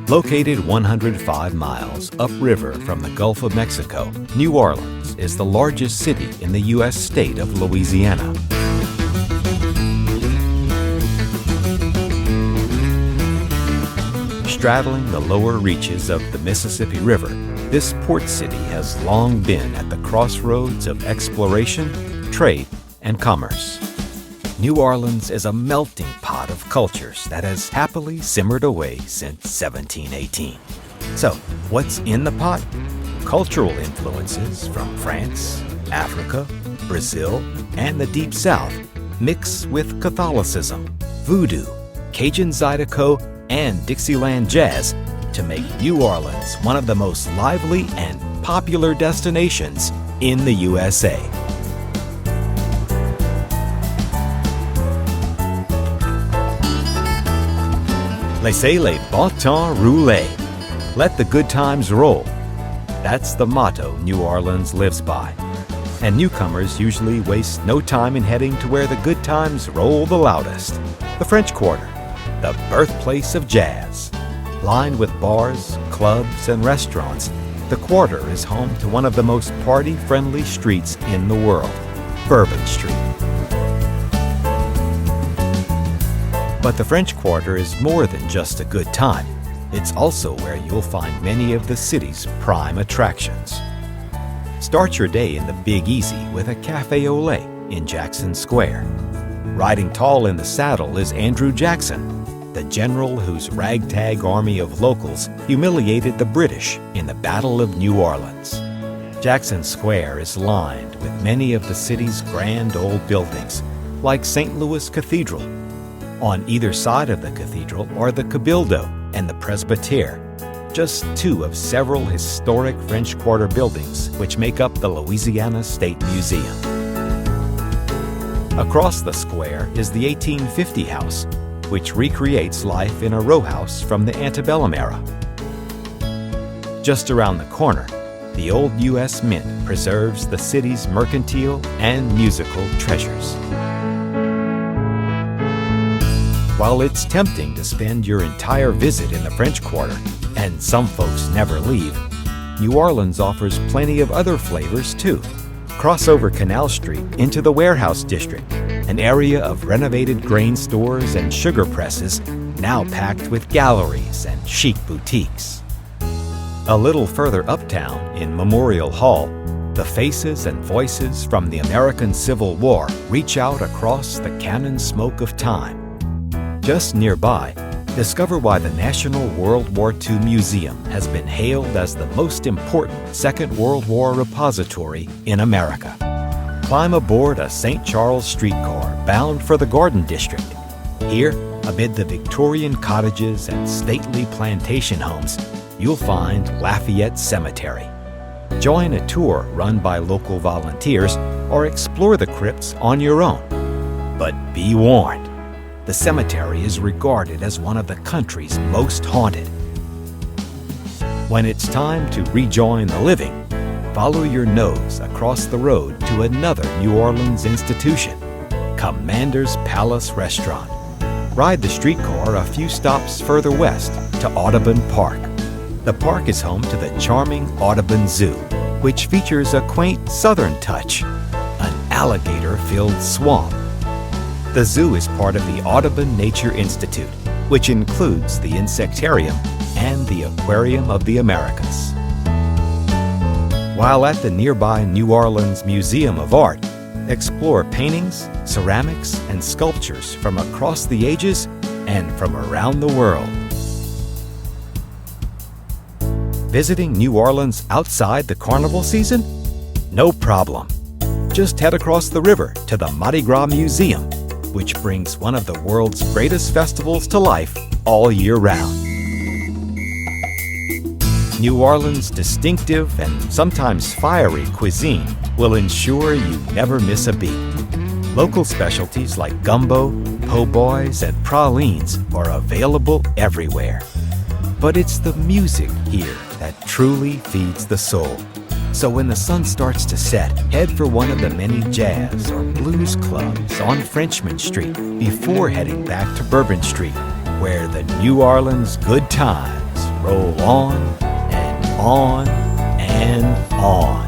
Located 105 miles upriver from the Gulf of Mexico, New Orleans is the largest city in the U.S. state of Louisiana. Straddling the lower reaches of the Mississippi River, this port city has long been at the crossroads of exploration, trade, and commerce. New Orleans is a melting pot of cultures that has happily simmered away since 1718. So, what's in the pot? Cultural influences from France, Africa, Brazil, and the Deep South mix with Catholicism, voodoo, Cajun Zydeco, and Dixieland jazz to make New Orleans one of the most lively and popular destinations in the USA. Laissez les bon temps rouler. Let the good times roll. That's the motto New Orleans lives by. And newcomers usually waste no time in heading to where the good times roll the loudest. The French Quarter, the birthplace of jazz. Lined with bars, clubs, and restaurants, the Quarter is home to one of the most party-friendly streets in the world, Bourbon Street. But the French Quarter is more than just a good time. It's also where you'll find many of the city's prime attractions. Start your day in the Big Easy with a Café au Lait in Jackson Square. Riding tall in the saddle is Andrew Jackson, the general whose ragtag army of locals humiliated the British in the Battle of New Orleans. Jackson Square is lined with many of the city's grand old buildings, like St. Louis Cathedral. On either side of the cathedral are the Cabildo and the Presbytère, just two of several historic French Quarter buildings which make up the Louisiana State Museum. Across the square is the 1850 house, which recreates life in a row house from the antebellum era. Just around the corner, the old U.S. Mint preserves the city's mercantile and musical treasures. While it's tempting to spend your entire visit in the French Quarter, and some folks never leave, New Orleans offers plenty of other flavors too. Cross over Canal Street into the Warehouse District, an area of renovated grain stores and sugar presses now packed with galleries and chic boutiques. A little further uptown in Memorial Hall, the faces and voices from the American Civil War reach out across the cannon smoke of time. Just nearby, discover why the National World War II Museum has been hailed as the most important Second World War repository in America. Climb aboard a St. Charles streetcar bound for the Garden District. Here, amid the Victorian cottages and stately plantation homes, you'll find Lafayette Cemetery. Join a tour run by local volunteers or explore the crypts on your own. But be warned, the cemetery is regarded as one of the country's most haunted. When it's time to rejoin the living, follow your nose across the road to another New Orleans institution, Commander's Palace Restaurant. Ride the streetcar a few stops further west to Audubon Park. The park is home to the charming Audubon Zoo, which features a quaint southern touch, an alligator-filled swamp. The zoo is part of the Audubon Nature Institute, which includes the Insectarium and the Aquarium of the Americas. While at the nearby New Orleans Museum of Art, explore paintings, ceramics, and sculptures from across the ages and from around the world. Visiting New Orleans outside the carnival season? No problem. Just head across the river to the Mardi Gras Museum, which brings one of the world's greatest festivals to life all year round. New Orleans' distinctive and sometimes fiery cuisine will ensure you never miss a beat. Local specialties like gumbo, po' boys, and pralines are available everywhere. But it's the music here that truly feeds the soul. So when the sun starts to set, head for one of the many jazz or blues clubs on Frenchman Street before heading back to Bourbon Street, where the New Orleans good times roll on and on and on.